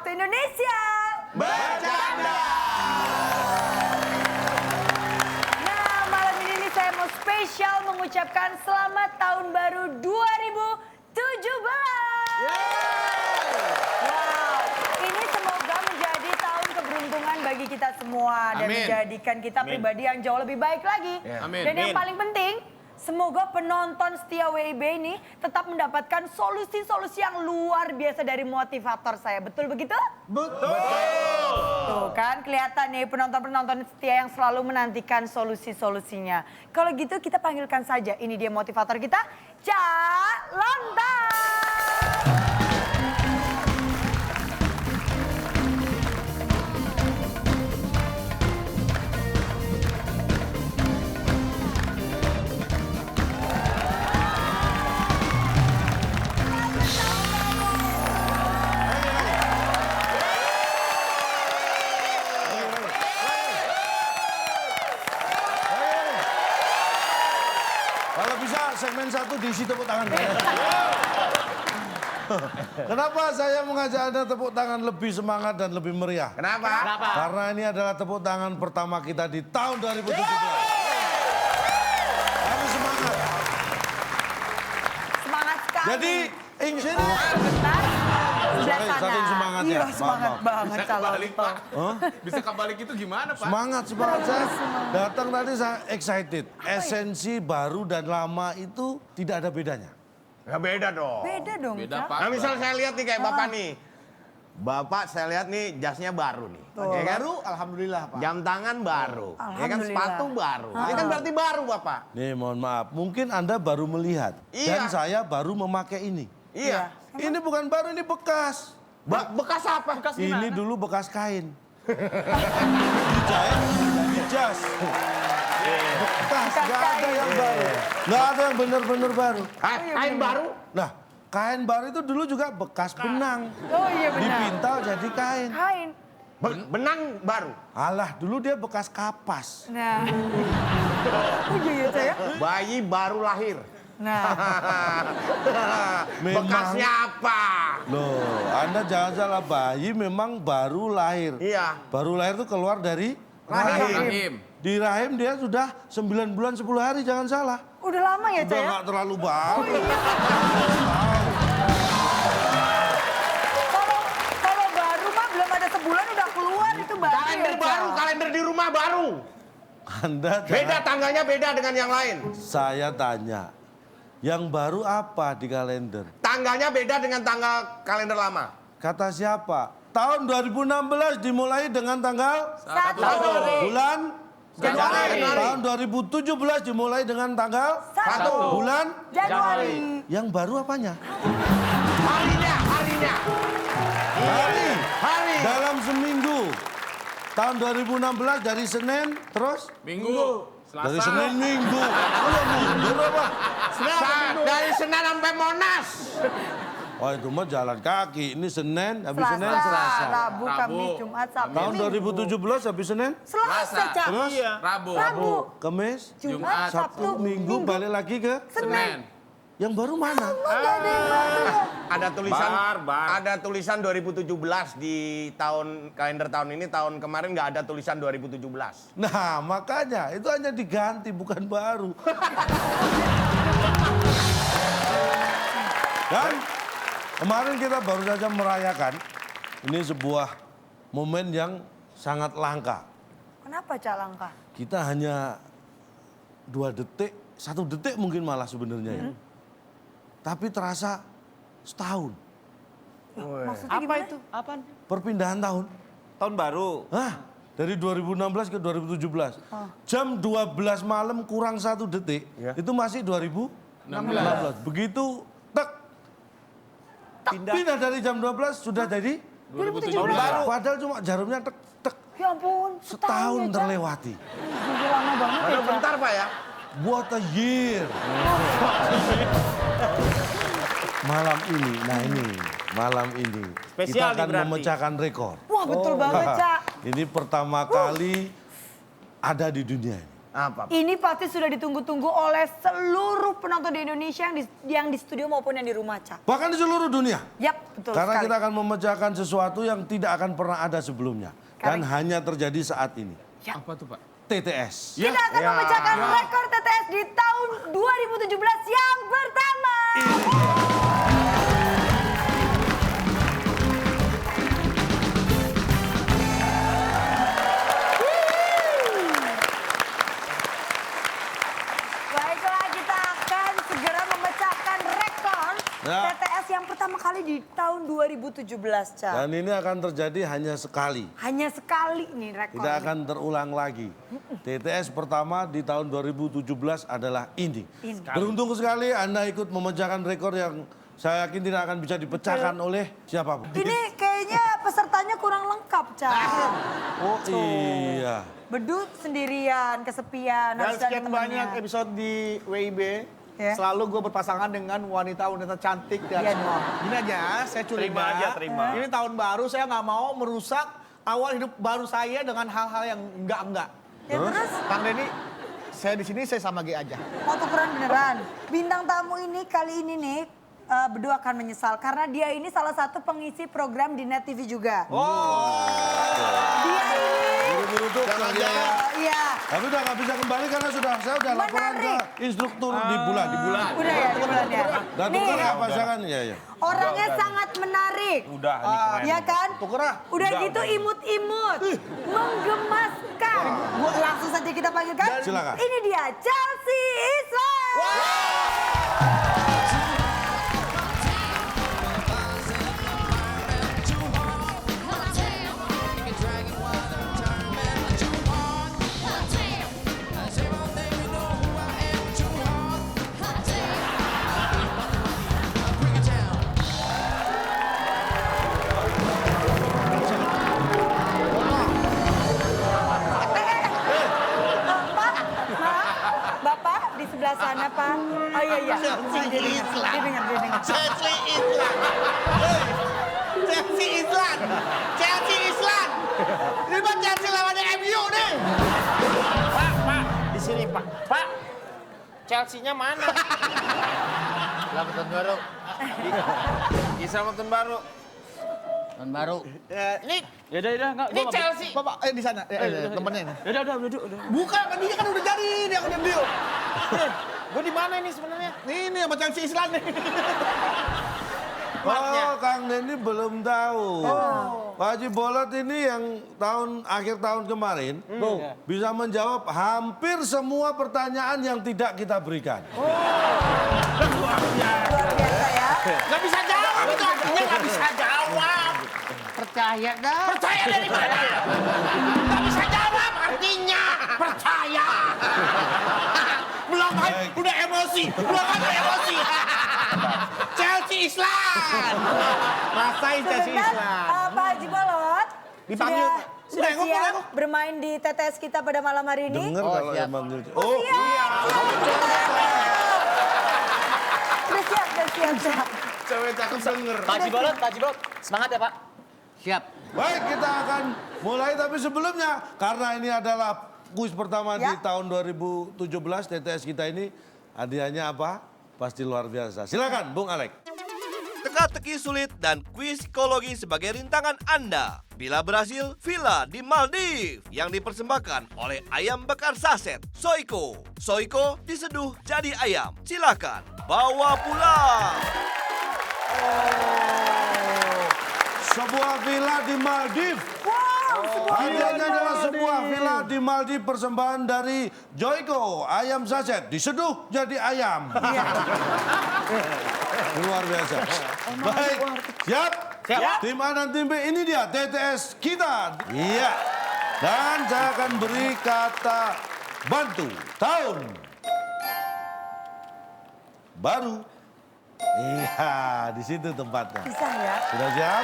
waktu Indonesia Bercanda. Nah, malam ini nih saya mau spesial mengucapkan selamat tahun baru 2017. Wow, ini semoga menjadi tahun keberuntungan bagi kita semua dan Amin. menjadikan kita pribadi yang jauh lebih baik lagi. Amin. Dan yang Amin. paling penting, semoga penonton setia WIB ini tetap mendapatkan solusi-solusi yang luar biasa dari motivator saya. Betul begitu? Betul. Tuh kan kelihatan nih penonton-penonton setia yang selalu menantikan solusi-solusinya. Kalau gitu kita panggilkan saja, ini dia motivator kita, Cak Lontar. Kalau bisa segmen 1 diisi tepuk tangan. Kenapa saya mengajak Anda tepuk tangan lebih semangat dan lebih meriah? Kenapa? Karena ini adalah tepuk tangan pertama kita di tahun 2017. Kami semangat. Semangat sekali. Jadi, ingin... Bentar, sebelah sana. saking semangatnya. Iya, Maaf, semangat maaf. banget Bisa Cak kebalik, Lontar. Pak. Bisa kebalik itu gimana, Pak? Semangat saya. Datang tadi saya excited. Esensi baru dan lama itu tidak ada bedanya. Ya beda dong. Beda dong, Beda, Cak. Pak. Nah misal saya lihat nih kayak Bapak nih. Bapak saya lihat nih jasnya baru nih. Ya kan? Baru, alhamdulillah Pak. Jam tangan baru. Ya kan Alhamdulillah. sepatu baru. Ini kan berarti baru Bapak. Nih mohon maaf, mungkin Anda baru melihat. Dan Iya. saya baru memakai ini. Iya. Ini bukan baru, ini bekas. Bekas apa? Ini dulu bekas kain. Dijahit, jadi jas. Bekas, nggak ada yang baru. Nggak ada yang benar-benar baru. Kain baru? Nah, kain baru itu dulu juga bekas benang. Oh iya benar. Dipintal jadi kain. Kain. Benang baru. Alah, dulu dia bekas kapas. Nah. Oh iya ya, Cak ya. Bayi baru lahir. Nah. Memang- Bekasnya apa? Loh, Anda jangan salah, bayi memang baru lahir. Iya. Baru lahir itu keluar dari Rahim. Di rahim dia sudah 9 bulan 10 hari, jangan salah. Udah lama ya, Cak Udah ya? nggak terlalu baru. Kalau baru mah belum ada sebulan udah keluar itu baru. Kalender ya, baru, Cak? kalender di rumah baru. Anda Beda jangan, tangganya beda dengan yang lain. saya tanya, yang baru apa di kalender? Tanggalnya beda dengan tanggal kalender lama. Kata siapa? Tahun 2016 dimulai dengan tanggal Satu. bulan Januari. Tahun 2017 dimulai dengan tanggal Satu. bulan. Januari. Yang baru apanya? Harinya. Hari. Dalam seminggu. Tahun 2016 dari Senin terus Minggu. Selasa. dari Senin Minggu. Udah mundur apa? Dari Senin sampai Monas. Oh itu mah jalan kaki. Ini Senin, habis Senin Selasa, Selasa. Rabu, Rabu. Kamis, Jumat, Sabtu, Tahun Minggu. 2017 habis Senin, Selasa, Cak. terus Rabu. Rabu, Kamis, Jumat, Sabtu, Minggu balik lagi ke Senin. yang baru mana? Nggak ada yang baru ya. Ada tulisan Bar. ada tulisan 2017 di tahun kalender tahun ini, tahun kemarin nggak ada tulisan 2017. Nah makanya itu hanya diganti bukan baru. Dan kemarin kita baru saja merayakan ini sebuah momen yang sangat langka. Kenapa, Cak, langka? Kita hanya 2 detik, 1 detik mungkin malah sebenarnya ya. Tapi terasa setahun. Maksudnya Apa gimana? itu? Apaan? Perpindahan tahun. Tahun baru. Hah? Dari 2016 ke 2017. Jam 12 malam kurang 1 detik, itu masih 2016. Begitu tek. Pindah dari jam 12 sudah jadi 2017. Padahal cuma jarumnya tek tek. Ya ampun, Setahun ya, Cak. terlewati. Udah lama banget ya, Padahal Cak. bentar Pak ya. What a year. Malam ini, nah ini, malam ini Spesial kita akan nih berarti. memecahkan rekor. Wah, betul banget, Cak. Ini pertama kali ada di dunia ini. Apa? Ini pasti sudah ditunggu-tunggu oleh seluruh penonton di Indonesia yang di studio maupun yang di rumah, Ca. Bahkan di seluruh dunia. Yap, betul Karena sekali. kita akan memecahkan sesuatu yang tidak akan pernah ada sebelumnya. Dan hanya terjadi saat ini. Apa tuh Pak? TTS. Kita akan memecahkan rekor TTS di tahun 2017 yang pertama. Baiklah, kita akan segera memecahkan rekor TTS yang pertama kali di tahun 2017, Ca. Dan ini akan terjadi hanya sekali. Hanya sekali nih rekor. Tidak akan terulang lagi. TTS pertama di tahun 2017 adalah ini. Beruntung sekali Anda ikut memecahkan rekor yang saya yakin tidak akan bisa dipecahkan oleh siapapun. Ini kayaknya pesertanya kurang lengkap, Ca. Oh iya. Bedut sendirian, kesepian, Dan harus ada sekian temannya. banyak episode di WIB. Ya. Selalu gue berpasangan dengan wanita-wanita cantik. Dan Iya dong. gini aja, saya curiga. Terima aja, terima. Ini tahun baru, saya nggak mau merusak awal hidup baru saya dengan hal-hal yang enggak-enggak. Ya terus, Kang Denny, saya di sini saya sama G aja. mau tukeran beneran. Bintang tamu ini kali ini nih, berdua akan menyesal. Karena dia ini salah satu pengisi program di Net TV juga. Dia ini, Buru-buru tuh kalian. iya. Tapi udah nggak bisa kembali karena saya udah laporan ke Menarik. instruktur di bulan. Udah ya, di bulan ya. Dan Nih, tuker apa kan? Iya, iya. orangnya sangat menarik. Udah, ini keren. Ya kan? Tuker ah. Udah gitu imut-imut, menggemaskan. Langsung saja kita panggilkan. Silakan. Ini dia Chelsea Islan. Bapak di sebelah sana, Pak. Oh iya iya. Dia dengar. Chelsea Islan. Chelsea Islan. Chelsea Islan. Ini mah Chelsea lawan MU nih. Pak, di sini Pak. Pak, Chelsea-nya mana? Selamat tahun baru. Selamat tahun baru. Tahun baru. Ini Yaudah, enggak. ini Chelsea. Bapak, di sana, temennya nih. Udah. Bukan, kan dia kan udah jadi, dia udah deal. Gue di mana ini sebenarnya? Ini sama Chelsea Islan nih. Oh, Kang Denny belum tahu. Pak Haji Bolot ini yang akhir tahun kemarin bisa menjawab hampir semua pertanyaan yang tidak kita berikan. Luar biasa ya. Gak bisa jawab itu artinya gak bisa jawab. Percaya dah. Percaya dari mana? Gak bisa jawab artinya percaya. Belum kan udah emosi. Chelsea Islan. Rasain Chelsea Sebentar, Islan. Pak Haji Bolot. Dipanggil. Sudah Nengok, siap nengok. bermain di TTS kita pada malam hari ini? Dengar kalau siap. emang Oh, iya. Udah siap. Cewek cakep denger. Pak Haji Bolot. Semangat ya Pak. Siap. Baik, kita akan mulai tapi sebelumnya karena ini adalah kuis pertama di Ya. tahun 2017 TTS kita ini hadiahnya apa? Pasti luar biasa. Silakan Bung Alek. Teka-teki sulit dan kuis psikologi sebagai rintangan Anda. Bila berhasil, villa di Maldives yang dipersembahkan oleh ayam bakar saset Soiko. Soiko diseduh jadi ayam. Silakan bawa pulang. Sebuah villa di Maldives. Hadiahnya adalah sebuah villa di Maldives persembahan dari Joyko. Ayam saset diseduh jadi ayam. Luar biasa. Baik, siap? Siap. Tim A dan tim B ini dia TTS kita. Iya. Dan saya akan beri kata bantu. Tahun. Baru. Iya, di situ tempatnya. Bisa ya? Sudah siap?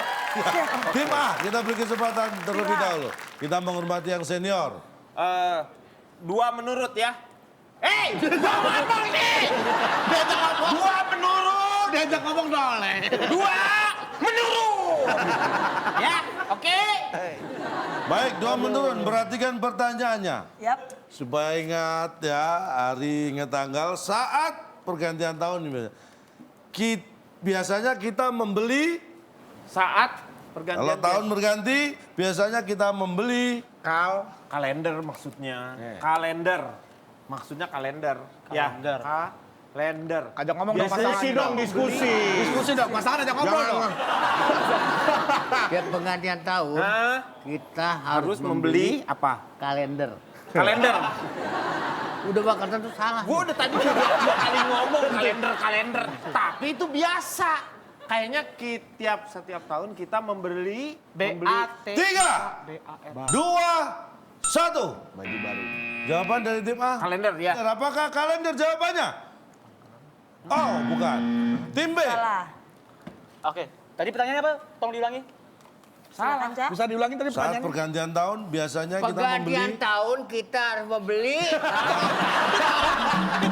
Tim A, kita beri kesempatan terlebih dahulu. Kita menghormati yang senior. 2 menurut ya. Hei, gua ngomong nih. Diajak ngomong. Dua menurut. Diajak ngomong dole. Dua menurut. Ya, oke. Baik, 2 menurun. Perhatikan pertanyaannya. Yap. Supaya ingat ya, hari ingat tanggal saat pergantian tahun ini. Biasanya kita membeli, Saat kalau pergantian tahun berganti, biasanya kita membeli kalender maksudnya. Kalender. Maksudnya kalender. Kalender. Ya, kalender. Ajak ngomong dong pasangan. Diskusi dong, diskusi. Diskusi dong, pasangan ajak ngobrol dong. Tiap pergantian tahun Hah? kita Harus membeli apa? kalender. Kalender. Udah bakal tentu salah. Gue udah tadi dua kali ngomong kalender. Tapi itu biasa. Kayaknya setiap tahun kita membeli BAT. 3, 2, 1. Baju baru. Jawaban dari tim A. kalender ya. Apakah kalender jawabannya? Oh, bukan. Tim B. Salah. Oke, tadi pertanyaannya apa? Tolong diulangi. Silakan, Cak. Bisa diulangi tadi Saat pertanyaannya? pergantian tahun biasanya kita Pergantian membeli. tahun kita harus membeli. Ini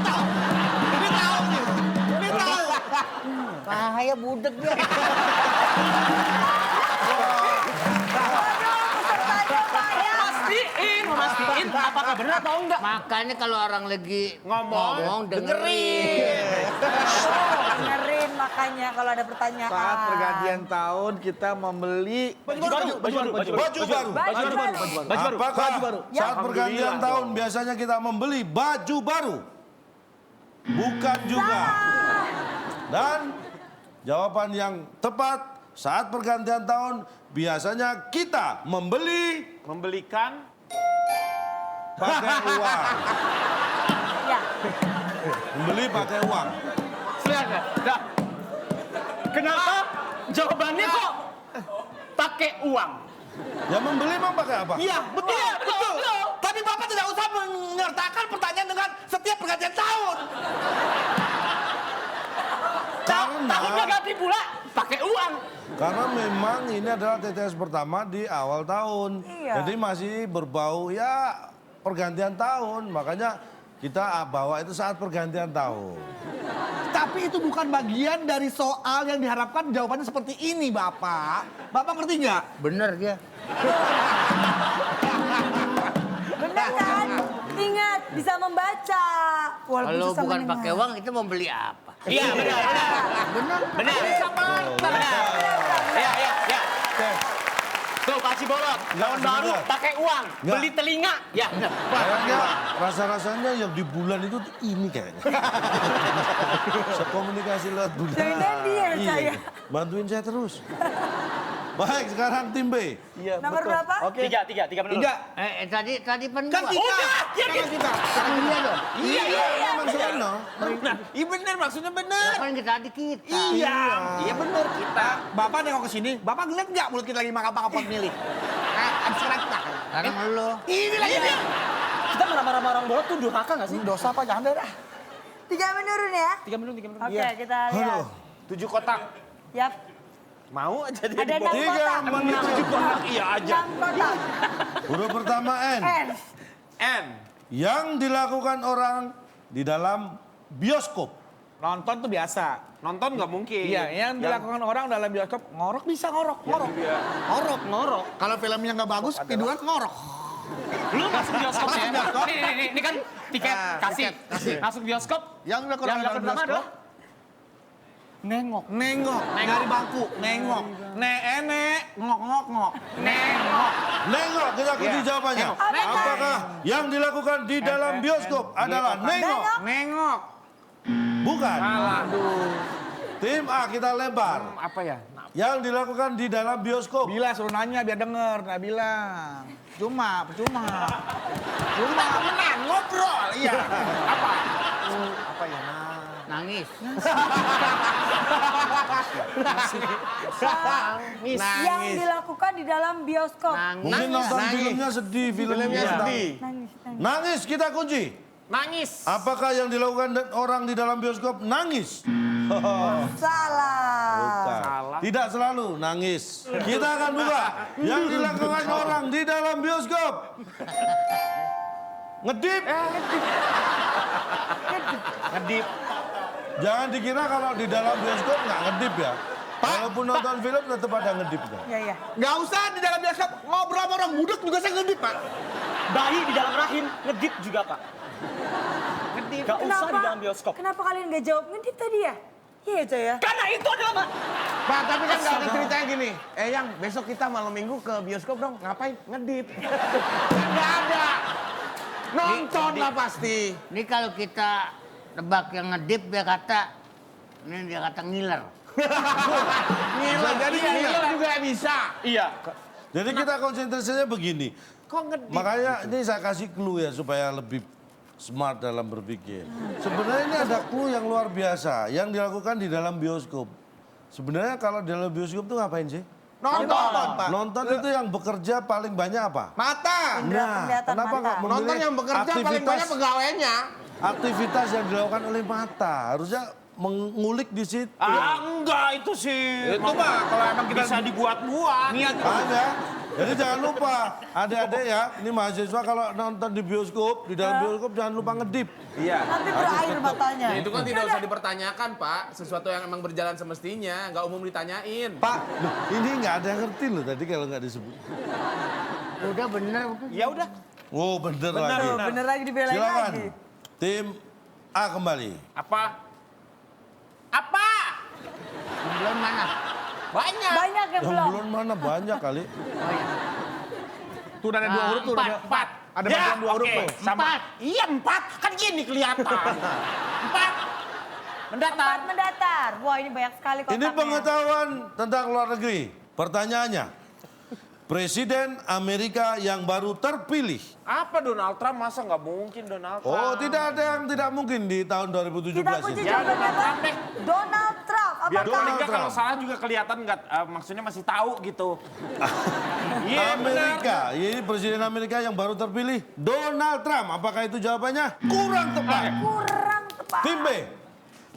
tahu nih. Ini tahu. Bahaya budek dia. Mastiin apakah benar atau enggak. Makanya kalau orang lagi ngomong dengerin. Dengerin makanya kalau ada pertanyaan. Saat pergantian tahun kita membeli Baju baru. Baju baru. Apakah saat pergantian tahun biasanya kita membeli baju baru? Bukan juga. Dan jawaban yang tepat, saat pergantian tahun biasanya kita Membelikan pakai uang. Ya. Membeli pakai uang. Silakan. Nah, kenapa jawabannya kok pakai uang? Ya membeli emang pakai apa? Iya, betul. Tapi Bapak tidak usah menyertakan pertanyaan dengan setiap pergantian tahun. Tahunnya ganti pula pakai uang. Karena memang ini adalah TTS pertama di awal tahun. Iya. Jadi masih berbau ya pergantian tahun. Makanya kita bawa itu saat pergantian tahun. Tapi itu bukan bagian dari soal yang diharapkan jawabannya seperti ini, Bapak. Bapak ngerti nggak? Bener dia. Benar kan? Ingat, bisa membaca. Walaupun Kalau susah bukan mendengar. pakai uang kita membeli apa? Iya, benar. Benar. Ya. Tuh, Pak Cibolot, tahun baru sebentar. pakai uang, Nggak. beli telinga. Ya. Kayaknya rasa-rasanya yang di bulan itu ini kayaknya. Sekomunikasi lewat bulan. Jangan-jangan dia Iya, percaya. bantuin saya terus. Baik, sekarang tim B. Iya, Nomor berapa? Oke. Tiga menurut. Tiga. Tadi pen Kan dua. kita. Iya, Kan kita. Kan dia dong. Iya, maksudnya. Iya bener, maksudnya bener. Kan kita tadi kita. Iya bener kita. Bapak nengok ke sini, Bapak ngeliat nggak mulut kita lagi makan-makan pot milih? Sekarang kita. Sekarang lo. Ini lagi dia. Kita marah-marah orang bola tuh durhaka nggak sih? Dosa apa? Jangan deh dah. 3 menurun ya. 3 menurut. Oke, kita lihat. 7 kotak. Yap. Mau aja jadi Ada 6 Tiga kotak. menurun. Iya aja. 6 kotak. Huruf pertama N. N. N. Yang dilakukan orang di dalam bioskop. Nonton tuh biasa. Nonton nggak mungkin. Iya, yang dilakukan orang dalam bioskop ngorok bisa ngorok. Ngorok. Kalau filmnya nggak bagus, tiduran ngorok. Lu masuk bioskop ya? Ini kan tiket kasih. Masuk bioskop. Yang dilakukan Yang dalam dilakukan pertama bioskop, adalah nengok. nengok dari bangku, nengok. Ngok. Nengok. Nengok, kita kunci jawabannya. Apakah yang dilakukan di dalam bioskop adalah nengok? Nengok. Bukan. Tim A kita lebar. Apa ya? Yang dilakukan di dalam bioskop. Bila suruh nanya biar denger, nggak bilang. Percuma. Menang, ngobrol. Iya. Apa? Apa ya? Nangis. Yang dilakukan di dalam bioskop. Mungkin nonton filmnya sedih, filmnya sedih. Nangis. Nangis kita kunci. Nangis. Apakah yang dilakukan orang di dalam bioskop nangis? Salah. Bukan. Tidak selalu nangis. Kita akan buka yang dilakukan orang di dalam bioskop. Ngedip. Ngedip. Jangan dikira kalau di dalam bioskop nggak ngedip ya. Walaupun nonton film tetap ada ngedip kan? Iya, iya. Nggak usah di dalam bioskop ngobrol sama orang budek juga saya ngedip, Pak. Bayi di dalam rahim ngedip juga, Pak. Ngedip. Gak usah di dalam bioskop. Kenapa kalian nggak jawab ngedip tadi ya? Iya, Coy ya. Karena itu adalah Pak, tapi kan nggak ada ceritanya gini. Yang besok kita malam minggu ke bioskop dong. Ngapain? Ngedip. Nggak ada. Nonton lah pasti. Ini kalau kita tebak yang ngedip dia kata ngiler. Ngiler, jadi ngiler juga bisa. Iya. Jadi kita konsentrasinya begini. Kok ngedip? Makanya ini saya kasih clue ya supaya lebih smart dalam berpikir. Sebenarnya ini ada clue yang luar biasa yang dilakukan di dalam bioskop. Sebenarnya kalau di dalam bioskop tuh ngapain sih? Nonton, Pak. Nonton itu yang bekerja paling banyak apa? Mata. Indra penglihatan kenapa mata. nggak memilih Nonton yang bekerja paling banyak pegawainya. aktivitas yang dilakukan oleh mata? Harusnya mengulik di situ. Enggak itu sih. Itu mah kalau emang kita bisa dibuat-buat. Niat. Ada. Jadi jangan lupa, adik-adik ya, ini mahasiswa kalau nonton di bioskop, di dalam bioskop jangan lupa ngedip. Iya. Nanti berair matanya. Itu kan tidak usah dipertanyakan, Pak. Sesuatu yang emang berjalan semestinya, nggak umum ditanyain. Pak, loh, ini nggak ada yang ngerti loh tadi kalau nggak disebut. Udah bener. Ya udah. Oh bener lagi. Bener lagi dibelain Silakan, lagi. tim A kembali. Apa? Belum mana? Banyak yang Yang belum. belum mana banyak kali. Tuh udah ada 2 huruf tuh. Empat. Ada bagian 2 huruf oke. tuh. Empat. Iya 4. Kan gini kelihatan. 4. Mendatar. Tempat mendatar. Wah, ini banyak sekali kotaknya. Ini pengetahuan tentang luar negeri. Pertanyaannya, Presiden Amerika yang baru terpilih. Apa Donald Trump? Masa nggak mungkin Donald Trump? Oh, tidak ada yang tidak mungkin di tahun 2017 Kita kunci ini. jawabannya Donald apa? Trump deh. Donald Trump. Biar Apakah? paling nggak Trump. kalau salah juga kelihatan nggak, maksudnya masih tahu gitu. Iya Amerika, ini Presiden Amerika yang baru terpilih, Donald Trump. Apakah itu jawabannya? Kurang tepat. Kurang tepat. Tim B.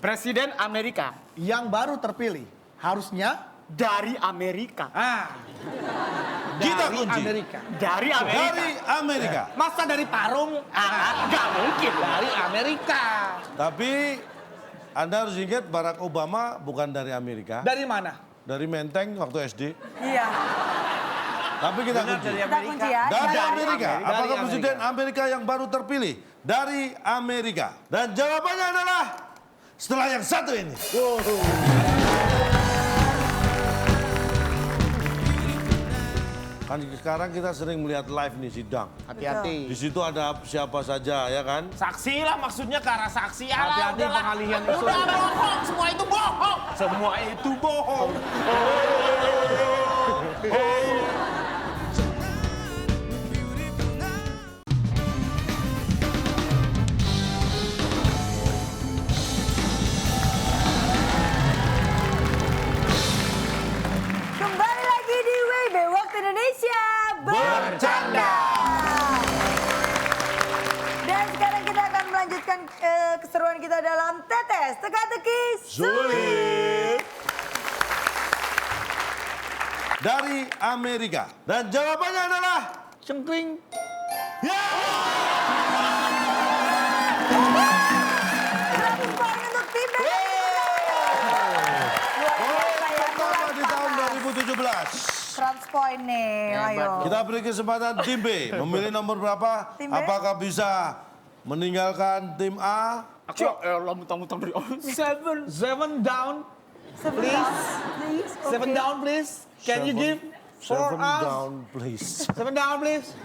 Presiden Amerika Yang baru terpilih. Harusnya dari Amerika. Kita dari kunci. Amerika. Dari Amerika. Dari Amerika. Masa dari Parung? Nggak mungkin. Dari Amerika. Tapi Anda harus ingat Barack Obama bukan dari Amerika. Dari mana? Dari Menteng waktu SD. Iya. Tapi kita kunci. Kita kunci ya. Dari Dari Amerika. Apakah Presiden Amerika yang baru terpilih? Dari Amerika. Dan jawabannya adalah setelah yang satu ini. Kan sekarang kita sering melihat live nih sidang. Hati-hati. Di situ ada siapa saja ya kan? Saksi lah maksudnya ke arah saksi. Alah, Hati-hati udahlah. pengalihan isu. Udah bohong, semua itu bohong. Semua itu bohong. Kembali lagi di WB Waktu Indonesia Bercanda. Dan sekarang kita akan melanjutkan keseruan kita dalam tetes teka-teki sulit. Dari Amerika. Dan jawabannya adalah Cengkring. Seratus poin untuk tim B. pertama di tahun 2017. 100 poin nih, ayo. Kita beri kesempatan tim B memilih nomor berapa? Tim B? Apakah bisa meninggalkan tim A? Aku muntang-muntang dari Seven down. Please. Seven down, please. Can you give for Seven us? down, please. Seven down, please.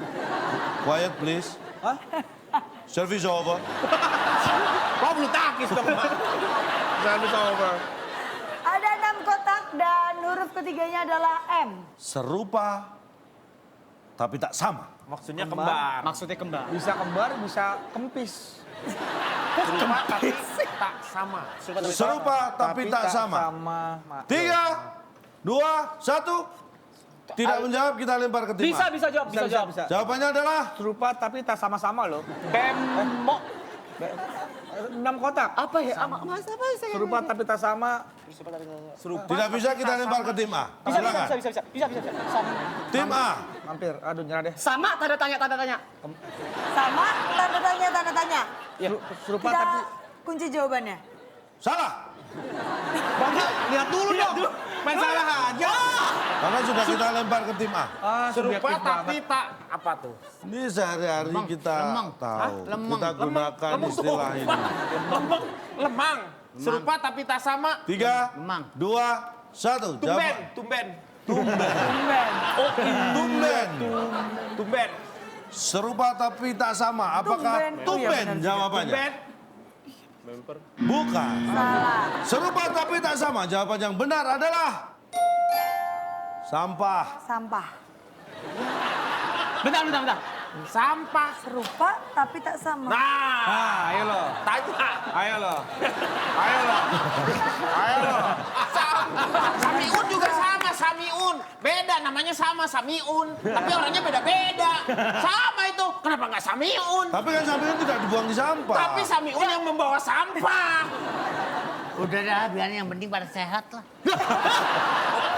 Quiet, please. Hah? Service over. Kau bulu tangkis dong, Pak. Service over. Ada 6 kotak dan huruf ketiganya adalah M. Serupa, tapi tak sama. Maksudnya kembar. Maksudnya kembar. Bisa kembar, bisa kempis. Serupa tapi tak sama. Serupa, tapi tak sama. 3, 2, 1. Tidak menjawab, kita lempar ke tim A. Bisa jawab, bisa jawab. Bisa. Jawabannya adalah Serupa tapi tak sama-sama loh. Bemo. 6 kotak. Apa ya? Mas apa saya? Serupa tapi tak sama. tidak bisa kita lempar ke tim A. Silakan. Bisa. Sama. Tim A. Mampir. Aduh, nyerah deh. Sama tanda tanya. Sama, tanda tanya. Serupa Kita tapi... kunci jawabannya. Salah. Bang, lihat dulu dong. Masalah aja. Karena sudah kita lempar ke tim A. Serupa tapi tak apa tuh? Ini sehari-hari kita tahu. Kita gunakan istilah ini. Lemang. Serupa tapi tak sama. 3, 2, 1. Tumben. Tumben. Oh, tumben. Tumben. Serupa tapi tak sama. Apakah Tumben. Oh, iya, tumben benar. jawabannya? Tumben. Bukan. Salah. Serupa tapi tak sama. Jawaban yang benar adalah sampah. Sampah. Bentar. Sampah. Serupa tapi tak sama. Nah, Ayo lo. tanya. Ayo lo. Samiun juga sama, Samiun. Beda, namanya sama, Samiun. Tapi orangnya beda-beda. Sama itu, kenapa nggak Samiun? Tapi kan sampah itu tidak dibuang di sampah. Tapi Samiun yang membawa sampah. Udah dah, biar yang penting pada sehat lah.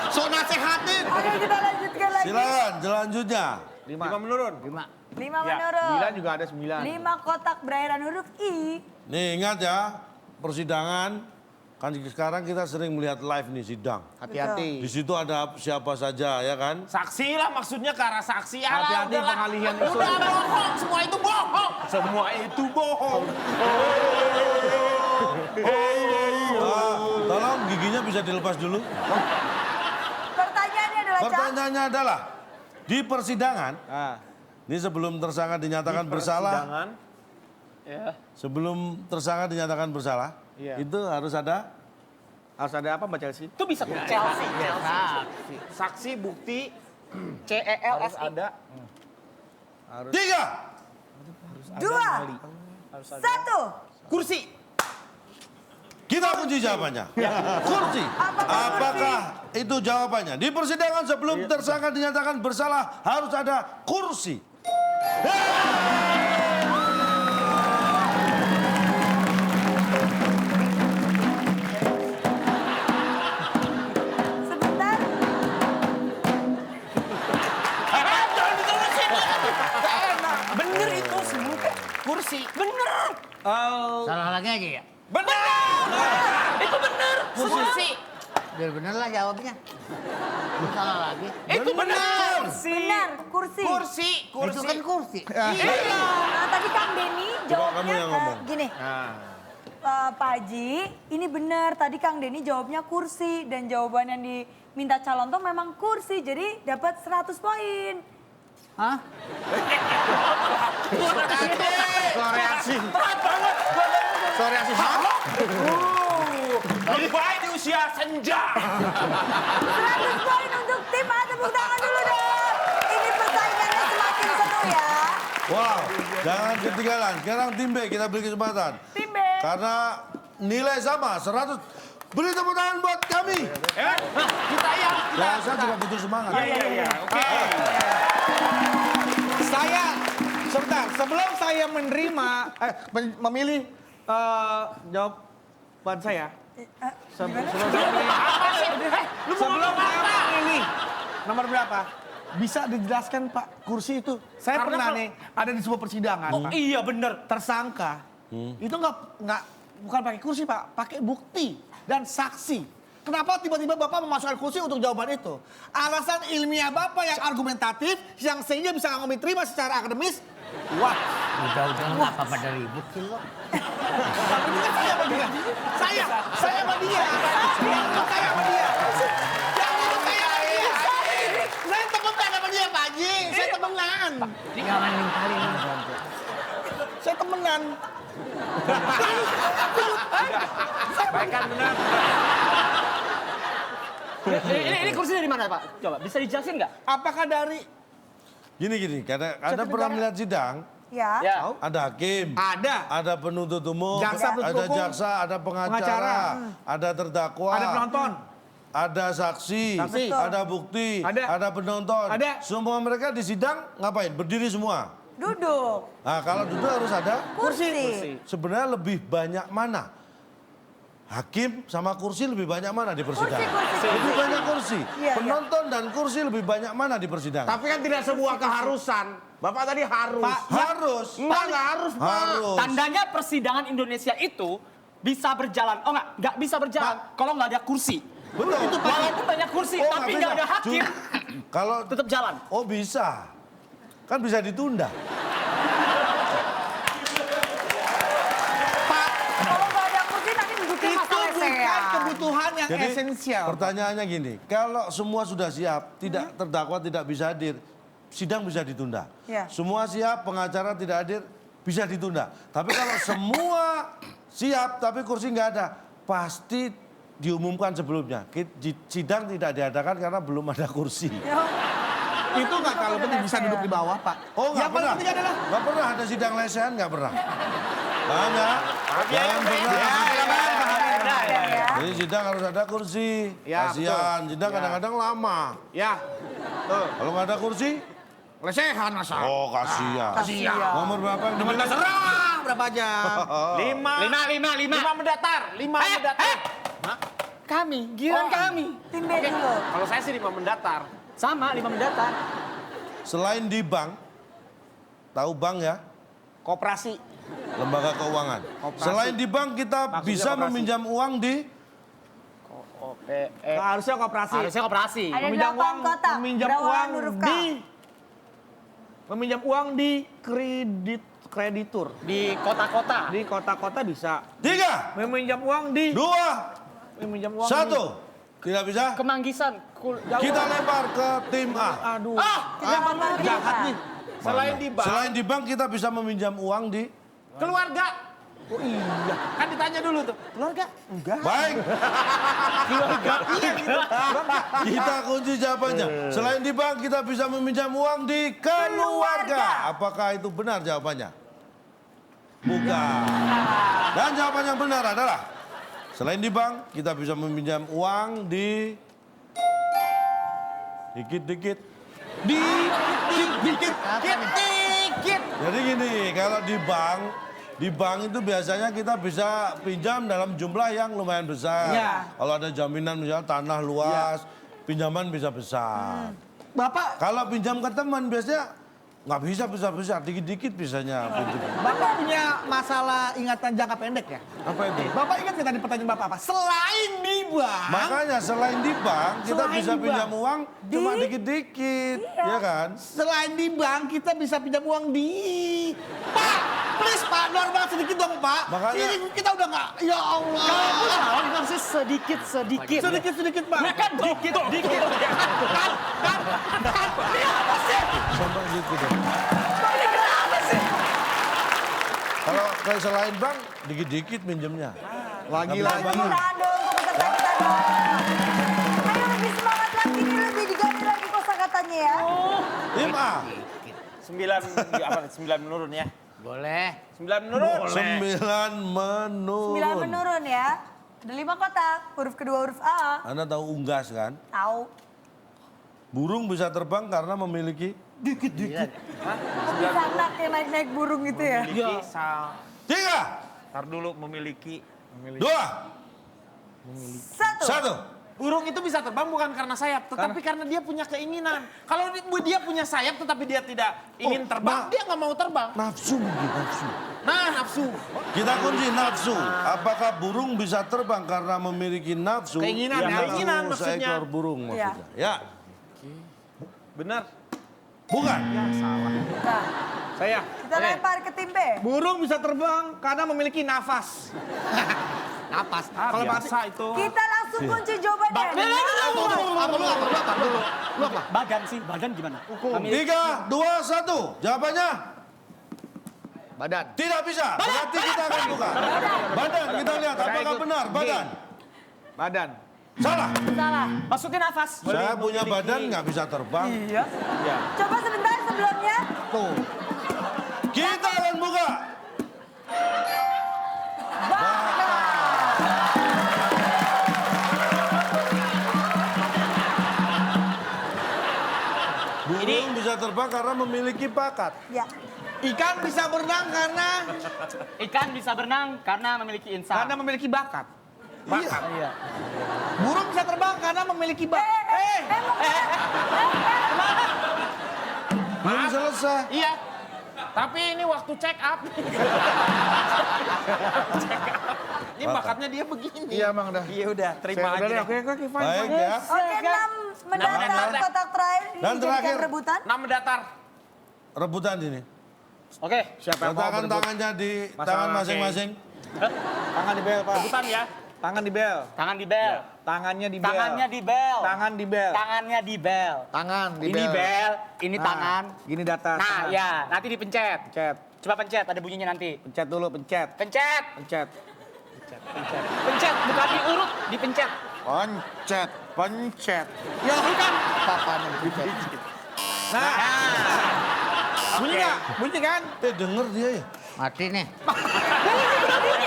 So nasehatin. Oke, kita lanjutkan lagi. Silakan, selanjutnya. 5 menurun. 5 Ya, menurut. 9 juga ada 9. 5 kotak berakhiran huruf I. Nih ingat ya, persidangan. Kan sekarang kita sering melihat live nih sidang. Hati-hati. Di situ ada siapa saja ya kan? Saksi lah maksudnya ke arah saksi. Hati-hati Udahlah. pengalihan isu. Udah bohong, semua itu bohong. Semua itu bohong. Tolong giginya bisa dilepas dulu. Pertanyaannya adalah, Cak. Pertanyaannya adalah, di persidangan, ini sebelum tersangka dinyatakan bersalah, Persidangan. Ya. sebelum tersangka dinyatakan bersalah, Iya. itu harus ada Harus ada apa Mbak Chelsea? Itu bisa tuh Chelsea. Saksi, bukti, harus CELSI. ada. 3. 2, 1. Kursi. Kita kunci jawabannya. Kursi. Apakah itu jawabannya? Di persidangan sebelum tersangka dinyatakan bersalah harus ada kursi. Sebentar. Bener itu sebuah kursi. Bener. Salah lagi aja ya? Itu bener. Kursi. Biar bener lah jawabnya. Salah lagi. Itu bener. Benar, kursi. Kursi, Itu kan kursi. Iya. Nah, tadi Kang Denny kamu jawabnya yang ngomong. gini. Pak Haji, ini benar. Tadi Kang Denny jawabnya kursi. Dan jawaban yang diminta calon tuh memang kursi. Jadi dapat 100 poin. Hah? Lebay di usia senja. 100 poin untuk tim A. Tepuk tangan dulu dong. Ini persaingannya semakin seru ya. Wow, jangan ketinggalan. Sekarang tim B kita beri kesempatan. Tim B. Karena nilai sama, 100. Beri tepuk tangan buat kami. Ya, kita yang. Ya, saya juga butuh semangat. Iya. Oke. Saya, sebentar, sebelum saya menerima, memilih jawaban saya. Sebelum saya memilih nomor berapa? Bisa dijelaskan Pak, kursi itu. Saya pernah nih ada di sebuah persidangan. Pak. Iya bener. Tersangka itu bukan pakai kursi Pak, pakai bukti dan saksi. Kenapa tiba-tiba Bapak memasukkan kursi untuk jawaban itu? Alasan ilmiah Bapak yang argumentatif, yang sehingga bisa kami terima secara akademis. Wah, Udah nggak apa-apa dari ribut sih lo. tapi ini kan saya sama dia. Saya sama dia. Yang itu saya sama dia. Yang itu saya sama dia. Saya temenan sama dia Pak Haji. Saya temenan. Jangan nimpalin. Saya temenan. Sampaikan benar. Ini kursi dari mana Pak? Coba bisa dijelasin nggak? Apakah dari Gini, karena Anda pernah melihat sidang, Ya. Ya. ada hakim, ada penuntut umum, Jaksa penuntut ada umum, jaksa, ada pengacara, pengacara. ada terdakwa, ada penonton? ada saksi, Saksi. ada bukti, ada penonton. Ada. Semua mereka di sidang ngapain? Berdiri semua. Duduk. Nah, kalau duduk harus ada. Kursi. Sebenarnya lebih banyak mana? Hakim sama kursi lebih banyak mana di persidangan? Kursi. Lebih banyak kursi. Iya, Penonton dan kursi lebih banyak mana di persidangan? Tapi kan tidak sebuah keharusan. Bapak tadi harus. Harus. Enggak harus, Pak. Harus. Tandanya persidangan Indonesia itu bisa berjalan. Oh nggak bisa berjalan kalau nggak ada kursi. Betul. Walaupun banyak kursi, Oh, tapi nggak nggak bisa. ada hakim. Kalau Tetap jalan. oh bisa. Kan bisa ditunda. Kalau nggak ada kursi nanti duduknya Itu masalah bukan saya. kebutuhan yang Jadi esensial. pertanyaannya gini, kalau semua sudah siap, tidak terdakwa tidak bisa hadir, sidang bisa ditunda. Ya. Semua siap, pengacara tidak hadir, bisa ditunda. Tapi kalau semua siap tapi kursi nggak ada, pasti diumumkan sebelumnya. Sidang tidak diadakan karena belum ada kursi. Itu nggak kalau penting bisa duduk di bawah, Pak. Oh nggak Yang paling pernah, penting adalah nggak pernah ada sidang lesehan, nggak pernah. Banyak, jangan pernah. Jadi sidang harus ada kursi. Ya, Kasihan, betul. sidang Ya. kadang-kadang lama. ya, Kalau nggak ada kursi, lesehan masa. oh kasihan. Kasihan. Nomor berapa yang dipilih? Terserah berapa aja. Lima mendatar. Lima mendatar. Kami, giliran kami. Tim B dulu. Kalau saya sih 5 mendatar. Sama, 5 mendatar. Selain di bank, tahu bank ya, Koperasi. lembaga keuangan. Selain di bank kita bisa koperasi. meminjam uang di Harusnya koperasi. Harusnya koperasi. Ada Meminjam 8 uang, kotak. meminjam Berawalan uang huruf K. meminjam uang di kreditur. Di kota-kota. Di kota-kota bisa. 3, Meminjam uang di 2, meminjam uang 1. Tidak bisa? Kemanggisan. Kita lempar ke tim A. Aduh. Jahat nih. Selain di bank, Selain di bank kita bisa meminjam uang di keluarga. Oh iya. Kan ditanya dulu tuh. Keluarga? Enggak. baik. Keluarga. Iya gitu. Kita kunci jawabannya. Selain di bank kita bisa meminjam uang di keluarga. Apakah itu benar jawabannya? Bukan. Dan jawaban yang benar adalah selain di bank kita bisa meminjam uang di dikit-dikit. Dikit. Jadi gini, kalau di bank itu biasanya kita bisa pinjam dalam jumlah yang lumayan besar. Ya. Kalau ada jaminan misalnya tanah luas, pinjaman bisa besar. Bapak, Kalau pinjam ke teman biasanya nggak bisa besar-besar, dikit-dikit bisanya pinjam. Bapak punya masalah ingatan jangka pendek ya? Apa itu? Bapak ingat nggak tadi pertanyaan Bapak apa? Selain di bank, Makanya selain di bank kita Selain bisa di bank. pinjam uang cuma dikit-dikit, ya kan? selain di bank kita bisa pinjam uang di... Pak, please Pak, normal sedikit dong Pak. Makanya- Ini kita udah nggak, ya Allah. Kamu salah, kita harusnya sedikit-sedikit. Sedikit-sedikit Pak. Ya kan dikit-dikit. Sampai gitu deh. Kalau kayak selain bank dikit-dikit minjemnya. Lagi-lagi. Tepuk tangan dong untuk peserta kita dong. Ayo lebih semangat lagi nih, lebih digali lagi kosakatanya ya. Tim A. 9 menurun ya. Boleh. 9 menurun. 9 menurun. 9 menurun ya. Ada 5 kotak, huruf kedua huruf A. Anda tahu unggas kan? Tahu. Burung bisa terbang karena memiliki Bisa anak yang naik-naik burung gitu ya. Memiliki sal. 3, Ntar dulu memiliki. 2, 1. 1. Burung itu bisa terbang bukan karena sayap, tetapi karena dia punya keinginan. Kalau dia punya sayap tetapi dia tidak ingin terbang, dia nggak mau terbang. Nafsu mungkin, nafsu. Nah, nafsu. Kita kunci nafsu. Apakah burung bisa terbang karena memiliki nafsu? Keinginan, Yang ya. nafsu Keinginan maksudnya. seekor burung Iya. maksudnya. Ya. Benar. Bukan. Nah, Saya. kita lempar ke tim B. Burung bisa terbang karena memiliki nafas. Napas. Kalau biasa itu. Kita langsung kunci jawabannya. Badan sih, badan gimana? 3, 2, 1. Jawabannya? Badan. Tidak bisa. Berarti kita akan buka. Badan, kita lihat apakah benar. Badan. Badan. Salah. Salah. Masukin nafas. Saya punya badan nggak bisa terbang. Iya. Coba sebentar sebelumnya. Tuh. Kita akan buka. Burung bisa terbang karena memiliki bakat. Ya. Ikan bisa berenang karena Ikan bisa berenang karena memiliki insan. memiliki bakat. Iya. Burung bisa terbang karena memiliki bakat. Belum selesai. Iya. Tapi ini waktu check up. Ini bakatnya dia begini. Iya emang dah. Iya udah, terima aja. deh. Oke, fine. Baik ya. Oke, 6 mendatar kotak terakhir. Ini Dan dijadikan terakhir. rebutan. 6 mendatar. Rebutan ini. Oke. Siapa yang mau Letakkan berebut? tangannya di Masalah, tangan oke. masing-masing. Tangan di bel, Pak. Rebutan ya. Tangan di bel. Tangan di bel. Tangannya di bel. Tangannya di bel. Tangan di bel. Tangannya di bel. Tangan di Ini bel, ini Nah, tangan. Gini datar. Nah, tangan. ya, nanti dipencet. Pencet. Coba pencet, ada bunyinya nanti. Pencet dulu, pencet. Pencet. Pencet. Pencet, bukan diurut, dipencet. Pencet. Pencet. Ya, bukan. Papanya dipencet. Nah. Bunyi nggak? Bunyi kan? Denger dia ya. Mati nih.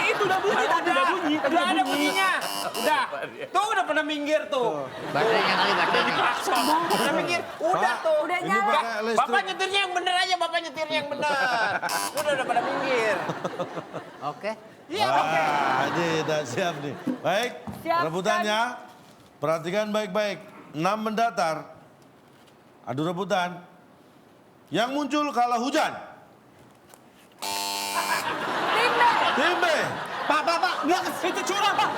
Itu udah bunyi, tadi udah bunyi. Udah ada bunyinya. Udah. Tuh udah pada minggir tuh. Baterainya kali baterainya. Udah minggir. Udah tuh. Udah Ini nyala. pakai listrik. Bapak nyetirnya yang bener aja, bapak nyetirnya yang bener. Udah pada minggir. Oke. Iya, Wah, ini udah siap nih. Baik, Siap, rebutannya. Perhatikan baik-baik. 6 mendatar. Adu rebutan. Yang muncul kalau hujan. Tim B. Tim B. Pak, dia Itu curang, Pak.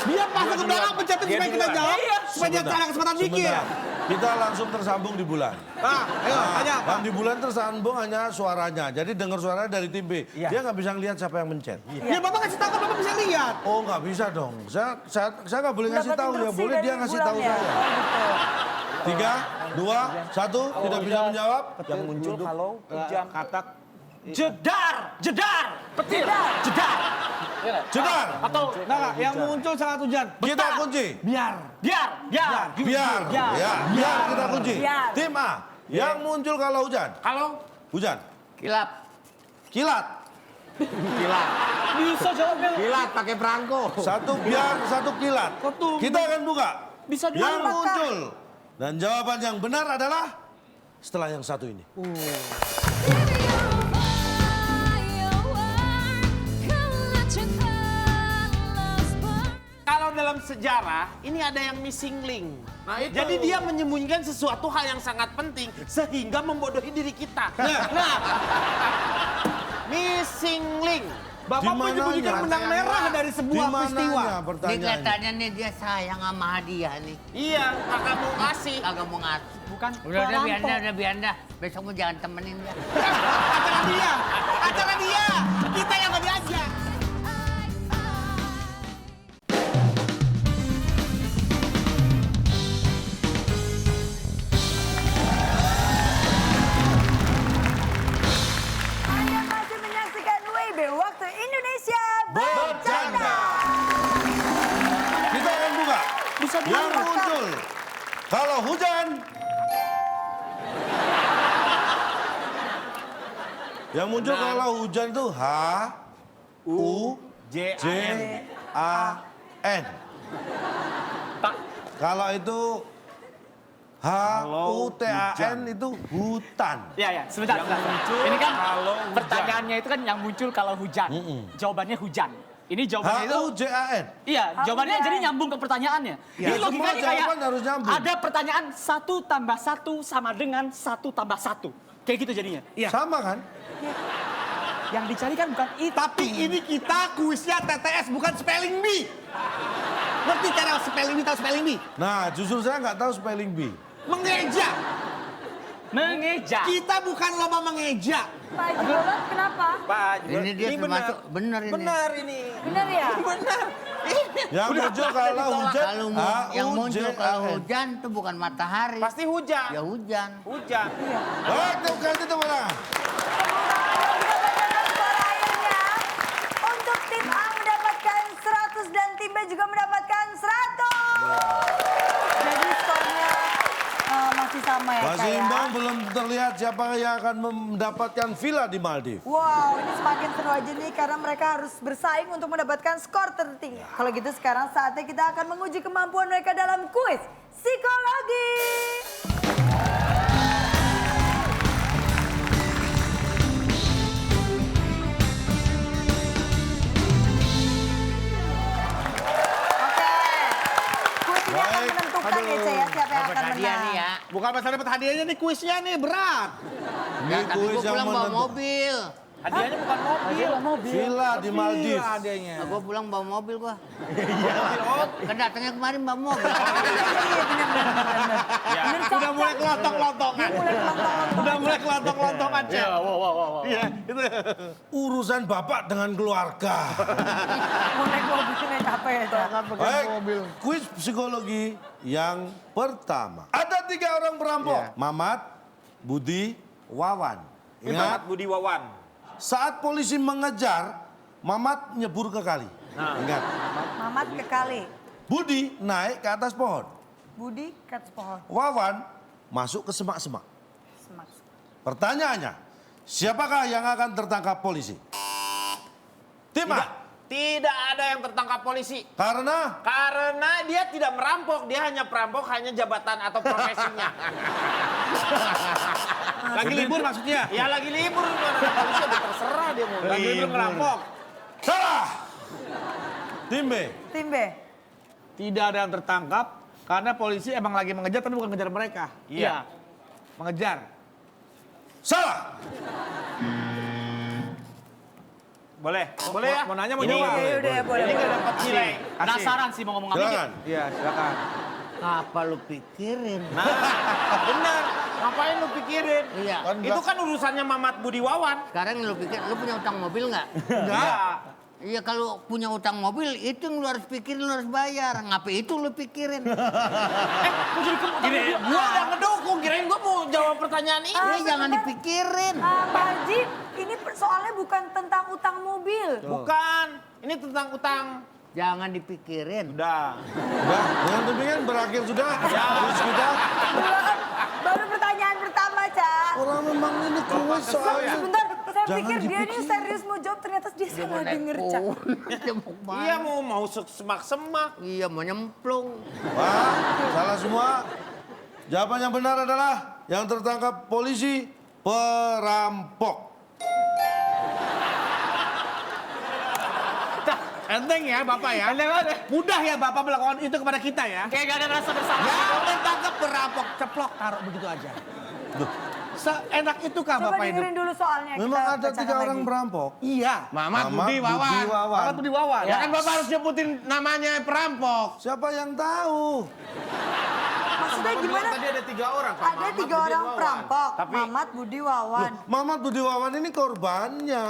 dia pasang ke belakang pencetin supaya kita jawab. Supaya dia Sebentar. ada kesempatan mikir. Sebentar. Kita langsung tersambung di bulan. Nah, ayo, tanya apa? Dan di bulan tersambung hanya suaranya. Jadi dengar suaranya dari tim B. Dia nggak bisa ngelihat siapa yang mencet. Ya Bapak kasih tahu kan Bapak bisa lihat. Oh nggak bisa dong. Saya nggak boleh ngasih Dapat tahu ya. instruksi Boleh dari dia ngasih tahu bulan ya? saya. Oh, gitu. 3, 2, 1. Tidak bisa menjawab. Yang muncul kalau hujan. Katak. Jedar, jedar, petir, jedar. Iya nggak? Jedar. Atau Nah, yang muncul saat hujan. Kita kunci. Biar. biar. Biar. Ya, biar kita kunci. Biar. Tim A. Yang muncul kalau hujan. Kalau Hujan. Kilap. Kilat. Bisa jawabnya. Kilat pakai perangko. Satu biar, satu kilat. Kita akan buka. Bisa Yang dibuka. muncul. Dan jawaban yang benar adalah setelah yang satu ini. kalau dalam sejarah ini ada yang missing link. Nah, itu. Jadi dia menyembunyikan sesuatu hal yang sangat penting sehingga membodohi diri kita. Nah, missing link. Bapak Di mananya? menyembunyikan benang merah dari Di sebuah peristiwa. mananya Ini pertanyaannya? kelihatannya nih dia sayang sama hadiah nih. Iya, kakak mau kasih. Kagak mau ngasih. Bukan. Udah biar dah. Besok mau jangan temenin dia. Acara dia. Acara dia. Kita yang nggak diajak. Anda masih menyaksikan WB Waktu Indonesia Bercanda. Kita akan buka. Yang muncul. Kalau hujan. Yang muncul kalau hujan itu H, U, J, A, N. Pak. Kalau itu H, U, T, A, N itu hutan. Ya, sebentar. Ini kan pertanyaannya itu kan yang muncul kalau hujan. Jawabannya hujan. Ini jawabannya itu. H-U-J-A-N. Iya, jawabannya jadi nyambung ke pertanyaannya. Ini semua logikanya kayak jawaban harus nyambung. ada pertanyaan 1 tambah 1 sama dengan 1 tambah 1. Kayak gitu jadinya. Sama kan? Yang dicari kan bukan itu. Tapi ini kita kuisnya TTS bukan spelling bee. Ngerti cara spelling bee, tahu spelling bee? Nah, justru saya nggak tahu spelling bee. Mengeja. Mengeja. Kita bukan lomba mengeja. Pak Haji Bolot kenapa? Pak, Ini dia termasuk bener ini. benar ini. Benar ya? Benar. Yang muncul kalau hujan, Kalau yang muncul kalau hujan itu bukan matahari. Pasti hujan. Ya hujan. Hujan. Baik, ganti tepuk tangan. Kita bacakan skor akhirnya. Untuk tim A mendapatkan 100 dan tim B juga mendapatkan 100. Jadi skornya masih sama ya, Masih Kak, ya? imbang, belum terlihat siapa yang akan mendapatkan villa di Maldives. Wow, ini semakin seru aja nih karena mereka harus bersaing untuk mendapatkan skor tertinggi. Kalau gitu sekarang saatnya kita akan menguji kemampuan mereka dalam kuis psikologi. Oke, kuis ini akan Baik. menentukan ya, Cah, ya, siapa yang Dapat akan hadiah menang. nih ya. Bukan masalah dapat hadiahnya nih kuisnya nih berat. Ini Ya, tapi kuis gue yang pulang bawa menentukan. mobil. Hadiahnya bukan mobil. Villa di Maldives. Gila adanya. Nah, gua pulang bawa mobil gua. Kan datangnya kemarin bawa mobil. Udah mulai kelontong-kelontongan. Udah mulai kelontong-kelontongan, Cek. Iya, itu. Urusan bapak dengan keluarga. Mau naik mobilnya capek ya. Baik, kuis psikologi yang pertama. Ada 3 orang perampok. Mamat, Budi, Wawan. Mamat Ingat, Budi Wawan. saat polisi mengejar, Mamat nyebur ke kali. Ingat, Mamat ke kali. Budi naik ke atas pohon. Budi ke atas pohon. Wawan masuk ke semak-semak. Semak. Pertanyaannya, siapakah yang akan tertangkap polisi? Tim A. Tidak ada yang tertangkap polisi. Karena Karena dia tidak merampok, dia hanya perampok, hanya jabatan atau profesinya. Lagi libur maksudnya? Ya lagi libur, polisi udah terserah dia mau. Lagi libur ngerampok. salah. Tim B. Tim B. Tidak ada yang tertangkap karena polisi emang lagi mengejar tapi bukan mengejar mereka. Iya. Mengejar. Salah. Boleh ya? Mau nanya mau Ini- jawab? Ya udah ya boleh. Ini nggak dapat nilai. Penasaran sih mau ngomong apa. Silakan. Iya, silakan. Apa lu pikirin? Nah, benar. Ngapain lu pikirin? Iya. Itu kan urusannya Mamat Budi Wawan. Sekarang lu pikir, lu punya utang mobil nggak? Enggak. Iya kalau punya utang mobil itu yang lu harus pikirin, lu harus bayar. Ngapain itu lu pikirin? Gua udah ngedukung, kirain gua mau jawab pertanyaan ini. Ini jangan dipikirin. Pak Haji, ini soalnya bukan tentang utang mobil. Bukan, ini tentang utang. Jangan dipikirin. Udah. Udah, dengan demikian berakhir sudah. Kuis kita. Baru pertanyaan pertama, Cak. Orang memang ini kuis soalnya. Sebentar, saya Jangan pikir dia ini dipikirin. serius mau jawab, ternyata dia salah denger, Cak. Dia mau kemana? Iya mau semak-semak. Iya mau nyemplung. Wah, salah semua. Jawaban yang benar adalah yang tertangkap polisi perampok. Enteng ya Bapak ya. Mudah ya Bapak melakukan itu kepada kita ya. Kayak gak ada rasa bersalah. Yang ditangkap perampok ceplok taruh begitu aja. Seenak itu kah Coba Bapak itu? dengerin dulu soalnya. Memang kita ada 3 bacakan orang lagi. perampok. Iya. Mamat, Mamat, Budi, Wawan. Budi, Wawan. Bapak Budi Wawan. Ya kan Bapak harus nyebutin namanya perampok. Siapa yang tahu? Maksudnya gimana? Tadi ada 3 orang, Pak. Ada Mamat, 3 Budi, orang Wawan. perampok. Mamat, Budi, Wawan. Mamat Budi Wawan ini korbannya.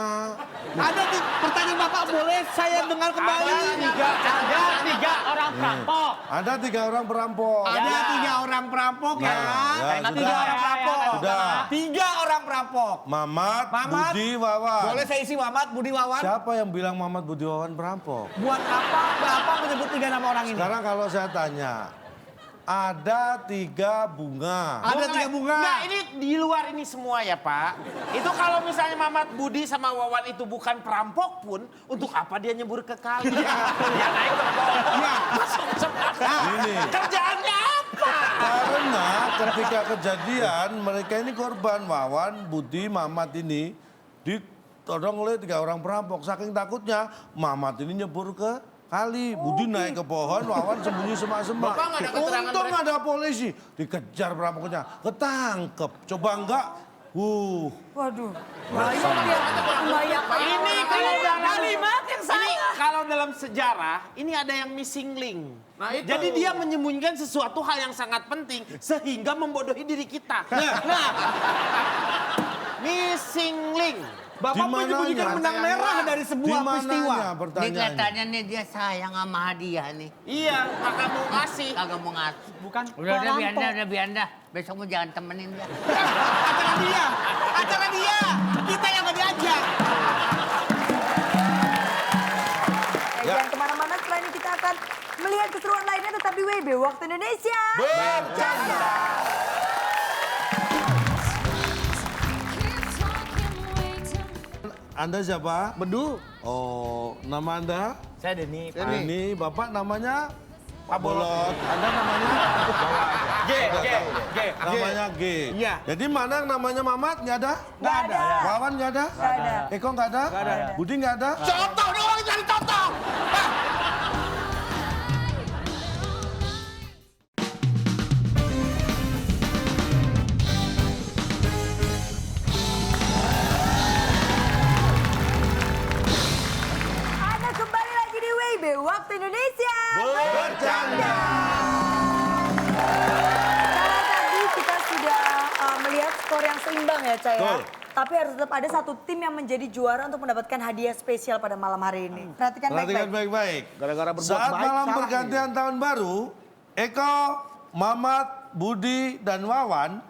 Ada di pertanyaan Bapak boleh saya dengar kembali? Ada 3 orang perampok. Ada 3 orang perampok. Ada 3 orang perampok ya. Ya, Tiga orang perampok. Sudah. 3 orang perampok. Mamat, Mamat, Budi Wawan. Boleh saya isi Mamat, Budi Wawan? Siapa yang bilang Mamat Budi Wawan perampok? Buat apa Bapak menyebut 3 nama orang ini? Sekarang kalau saya tanya, ada 3 bunga. Ada 3 bunga. Nah ini di luar ini semua ya Pak. Itu kalau misalnya Mamat Budi sama Wawan itu bukan perampok pun, untuk apa dia nyebur ke kali? Dia naik ke pohon. Masuk ke semak. Ini. Kerjaannya apa? Karena ketika kejadian mereka ini korban, Wawan, Budi, Mamat ini ditodong oleh 3 orang perampok. Saking takutnya Mamat ini nyebur ke kali, Budi naik ke pohon, Wawan sembunyi semak-semak. Bapak nggak ada keterangan Untung mereka. ada polisi, dikejar perampoknya, ketangkep. Coba enggak, Waduh. Banyak dia. Banyak. Ini kalau dalam kalimat yang ini salah. kalau dalam sejarah ini ada yang missing link. Nah, itu. Jadi dia menyembunyikan sesuatu hal yang sangat penting sehingga membodohi diri kita. Nah, missing link. Bapak Di mananya? menyembunyikan benang merah dari di sebuah mananya peristiwa. Ini pertanyaannya? kelihatannya nih dia sayang sama hadiah nih. Iya, kakak mau ngasih. Kagak mau ngasih. Bukan Udah perampok. bianda. Besok mau jangan temenin dia. Acara dia. Acara dia. Kita yang gak diajak. Jangan kemana-mana, setelah ini kita akan melihat keseruan lainnya tetap di WB Waktu Indonesia. Bercanda. Anda siapa? Bedu. Oh, nama Anda? Saya Denny. Ini Bapak namanya? Pak Bolot. Anda namanya? G. Namanya G. Iya. Jadi mana yang namanya Mamat? Nggak ada? Nggak ada. Wawan nggak ada? Nggak ada. Eko nggak ada? Nggak ada. Budi nggak ada? Contoh dong, cari contoh. Waktu Indonesia Bercanda. Karena tadi kita sudah melihat skor yang seimbang ya, Cah ya. Betul. Tapi harus tetap ada satu tim yang menjadi juara untuk mendapatkan hadiah spesial pada malam hari ini. Perhatikan Perhatikan baik-baik. baik-baik. Gara-gara berbuat Saat baik, malam salah pergantian tahun baru, Eko, Mamat, Budi, dan Wawan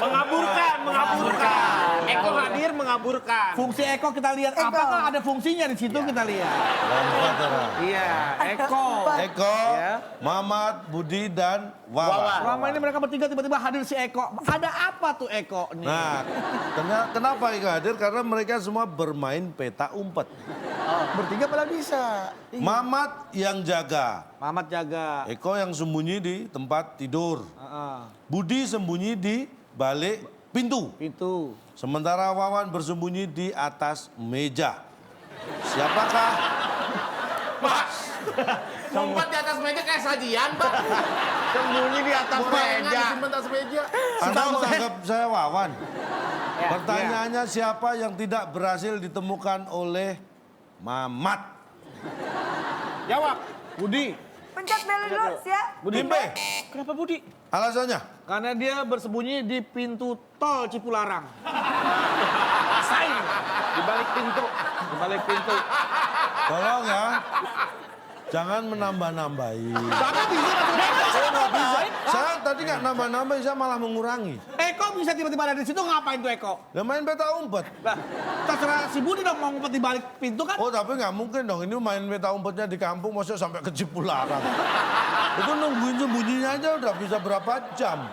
Mengaburkan. Eko hadir mengaburkan. Fungsi Eko kita lihat, apakah ada fungsinya di situ kita lihat. Iya, Eko. Eko, Mamat, Budi, dan Wawan. Selama ini mereka bertiga tiba-tiba hadir si Eko. Ada apa tuh Eko nih? Nah, kenapa Eko hadir? Karena mereka semua bermain peta umpet. Bertiga pada bisa. Mamat yang jaga, Mamat jaga. Eko yang sembunyi di tempat tidur, Budi sembunyi di balik pintu. Itu. Sementara Wawan bersembunyi di atas meja. Siapakah? Ngumpet di atas meja kayak sajian, Pak. Sembunyi di atas Gorengan meja. disimpan di atas meja. Anda menganggap saya Wawan? Pertanyaannya siapa yang tidak berhasil ditemukan oleh Mamat? Jawab. Budi. Pencet bel dulu, siap. Budi B. Kenapa Budi? Alasannya? Karena dia bersembunyi di pintu tol Cipularang. Di balik pintu. Di balik pintu. Tolong ya. Jangan menambah-nambahin. Tapi bisa Saya nggak bisa. Saya tadi nggak nambah-nambahin, saya malah mengurangi. Eko bisa tiba-tiba ada di situ ngapain tuh Eko? Ya main peta umpet. Lah, terserah si Budi dong mau ngumpet di balik pintu kan? Oh tapi nggak mungkin dong, ini main peta umpetnya di kampung, maksudnya sampai ke Cipularang. Itu nungguin sembunyinya aja udah bisa berapa jam.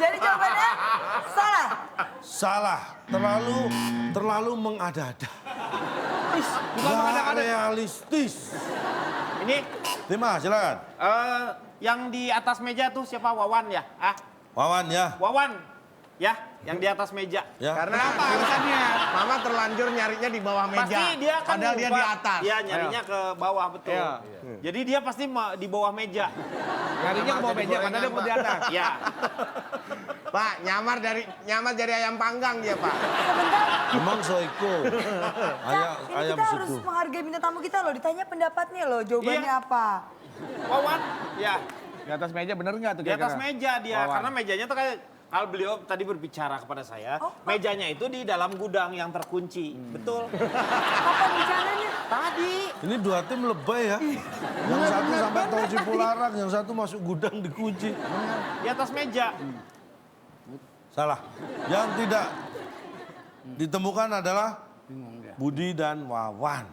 Jadi jawabannya salah. Salah, terlalu mengada-ada. Bukan Nggak ada-ada. realistis. Ini Tima, silakan. yang di atas meja tuh siapa? Wawan ya? Wawan ya. Wawan. Ya, yang di atas meja. Ya. Karena Kenapa alasannya? Mama terlanjur nyarinya di bawah meja. Pasti dia kan Padahal dia di atas. Iya, nyarinya ke bawah betul. Iya. Jadi dia pasti di bawah meja. Nyarinya ke bawah meja karena dia mau di atas. Ya. Pak, nyamar dari ayam panggang dia, Pak. Emang Soiko. Ini Ayam kita harus seduh. menghargai bintang tamu kita loh. Ditanya pendapatnya loh, jawabannya Iya. apa. Wawan. Ya, Di atas meja bener nggak tuh di atas kira-kira? meja dia. Wawan. Karena mejanya tuh kayak kalau beliau tadi berbicara kepada saya, mejanya itu di dalam gudang yang terkunci. Betul. Kapan bicaranya? Tadi. Ini dua tim lebay ya. Yang satu sampai tol Cipularang, yang satu masuk gudang dikunci. Di atas meja. Salah. Yang tidak ditemukan adalah Budi dan Wawan.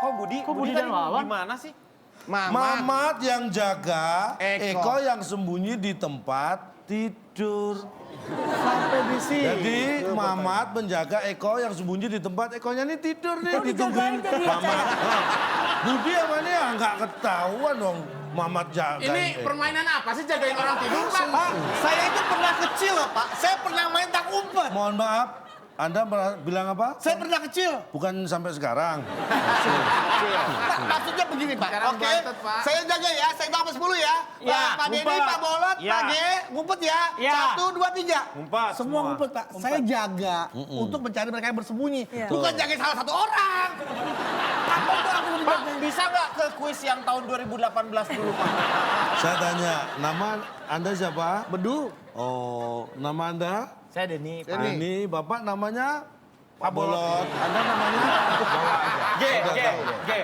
Kok Budi dan tadi Wawan? gimana sih? Mamat yang jaga, Eko. Eko yang sembunyi di tempat tidur. Sampai di sini. Jadi Mamat menjaga Eko yang sembunyi di tempat Ekonya ini tidur nih, Oh, dijagain ditungguin jadi ya, Mamat. Budi apa nih nggak ketahuan dong Mamat jaga. Ini permainan apa sih jagain orang tidur, Pak? Pak, saya itu pernah kecil loh Pak. Saya pernah main tak umpet. Mohon maaf, Anda bilang apa? Saya pernah kecil. Bukan sampai sekarang. Pak, maksudnya begini Pak. Sekarang Oke, bantet, Pak. saya jaga ya. Saya tambah 10 ya. Ya, Pak Denny, ngumpet. Pak Bolot, Ya. Pak G, ngumpet ya. Ya. 1, 2, 3. Ngumpet Semua semua. ngumpet Pak. Saya jaga untuk mencari mereka yang bersembunyi. Iya. Bukan jaga salah satu orang. Apa tuh aku Pak, bisa nggak ke kuis yang tahun 2018 dulu, Pak? Saya tanya, nama Anda siapa? Bedu. Oh, nama Anda? Saya Denny. Ini Bapak namanya? Pak Bolot. Anda namanya? G.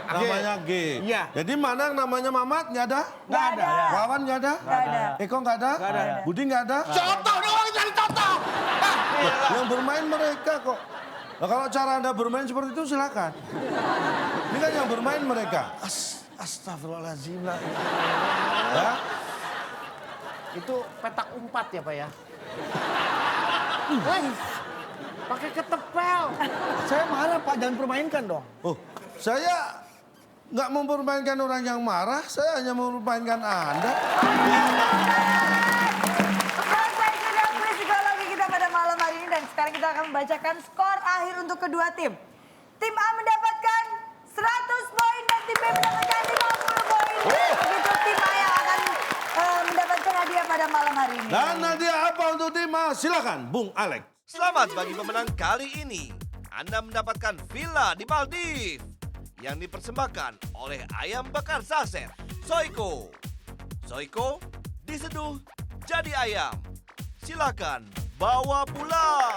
Namanya G. Iya. Jadi mana yang namanya Mamat? Nggak ada? Nggak ada. Wawan nggak ada? Nggak ada. Eko nggak ada? Budi nggak ada? Contoh dong, orang cari contoh. Yang bermain mereka kok. Nah, kalau cara Anda bermain seperti itu silakan. Ini kan yang bermain mereka. Astagfirullahaladzim lah. Ya? Itu petak umpat ya, Pak ya? Pakai ketepel. Saya marah Pak, jangan permainkan dong. Oh, saya nggak mempermainkan orang yang marah, saya hanya mempermainkan Anda. Selesai sudah kuis psikologi kita pada malam hari ini dan sekarang kita akan membacakan skor akhir untuk kedua tim. Tim A mendapatkan 100 poin dan tim B mendapatkan 50 poin. Begitu tim A yang akan mendapatkan hadiah pada malam hari ini. Dan hadiah apa untuk tim A? Silakan, Bung Alex. Selamat bagi pemenang kali ini. Anda mendapatkan villa di Maldives yang dipersembahkan oleh ayam bakar saset Soiko. Soiko diseduh jadi ayam. Silakan bawa pulang.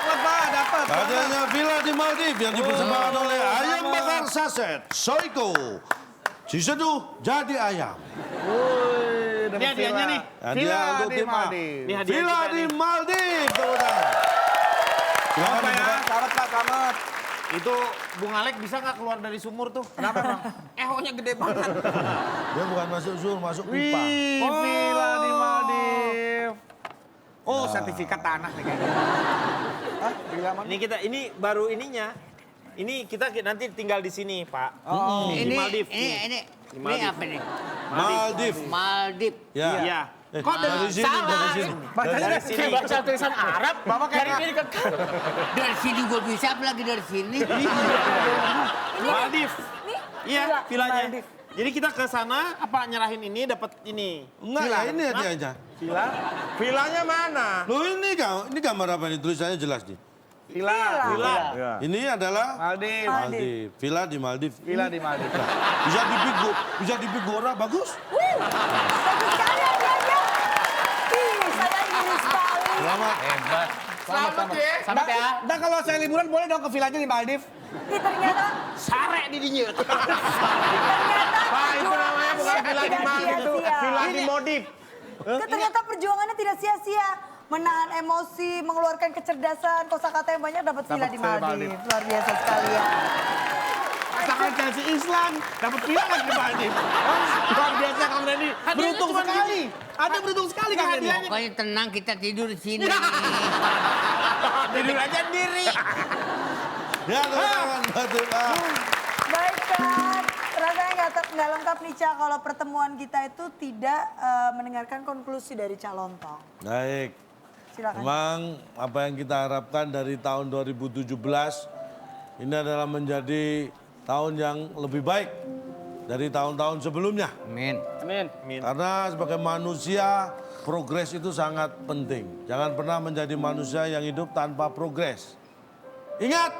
Dapat. Adanya villa di Maldives yang dipersembahkan oleh ayam bakar saset Soiko. Diseduh jadi ayam. Ini hadiahnya nih. Hadiah untuk tim A. Ini hadiah Villa kita di nih. Maldives. Tepuk tangan. Silakan Apa ya? dibuka. Selamat Pak, selamat. Itu Bung Alek bisa nggak keluar dari sumur tuh? Kenapa bang? Ehonya gede banget. Dia bukan masuk sur, masuk pipa. Villa di Maldives. Oh, sertifikat tanah nih kayaknya. Hah? Gila mana? Ini baru ininya. Ini kita nanti tinggal di sini, Pak. Ini, Di Maldives. ini apa nih? Maldives. Maldives. Ya. Iya. Kok Dari sini, dari sini. Bacanya sini. Baca tulisan Arab, Bapak kayak dari ini ke Dari sini gue bisa, apalagi dari sini. Maldives. Iya, Villa villanya. Maldives. Jadi kita ke sana apa nyerahin ini dapat ini. Enggak, ya ini hadiahnya. Villa? Villanya mana? Loh ini gambar apa nih? Tulisannya jelas nih. Villa. Ini adalah Maldives. Maldives. Villa di Maldives. Villa di Maldives. Bisa di Bigora, bagus. Bagus sekali hadiahnya. Ih, saya ingin sekali. Selamat. Selamat ya. Selamat ya. Dan kalau saya liburan boleh dong ke villanya di Maldives. Ih, ternyata Sare di dinya. Pak, itu namanya bukan villa di Maldives, itu villa di Modif. ternyata perjuangannya tidak sia-sia. Menahan emosi, mengeluarkan kecerdasan, kosakata yang banyak dapat villa di Maldives. Luar biasa sekali ya. Pasangan Chelsea Islam dapat villa lagi di Maldives. Luar biasa Kang Denny. Beruntung sekali. Ada beruntung sekali Kang Denny. Pokoknya tenang, kita tidur di sini. Tidur aja diri. Ya, teman-teman. Betul. Baik kan, rasanya nggak lengkap nih Ca kalau pertemuan kita itu tidak mendengarkan konklusi dari calon tong. Baik. Silakan. Memang apa yang kita harapkan dari tahun 2017 ini adalah menjadi tahun yang lebih baik dari tahun-tahun sebelumnya. Amin. Karena sebagai manusia, progres itu sangat penting. Jangan pernah menjadi manusia yang hidup tanpa progres. Ingat,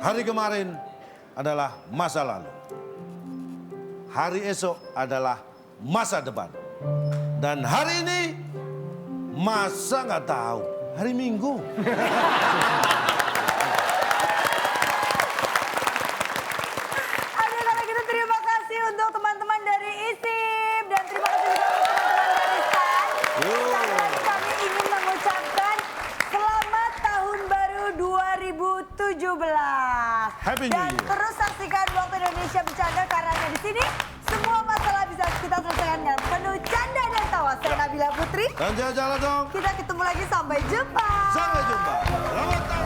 hari kemarin adalah masa lalu. Hari esok adalah masa depan. Dan hari ini, masa nggak tahu, hari Minggu. Aduh, kalau gitu terima kasih untuk teman-teman dari ISIP dan terima kasih juga untuk teman-teman dari STAN. Sekali lagi kami ingin mengucapkan selamat tahun baru 2017. Happy New Dan Year. terus saksikan Waktu Indonesia Bercanda karena di sini semua masalah bisa kita selesaikan dengan penuh canda dan tawa. Saya Nabila Putri. Dan jalan dong. Kita ketemu lagi, sampai jumpa. Sampai jumpa. Selamat tahun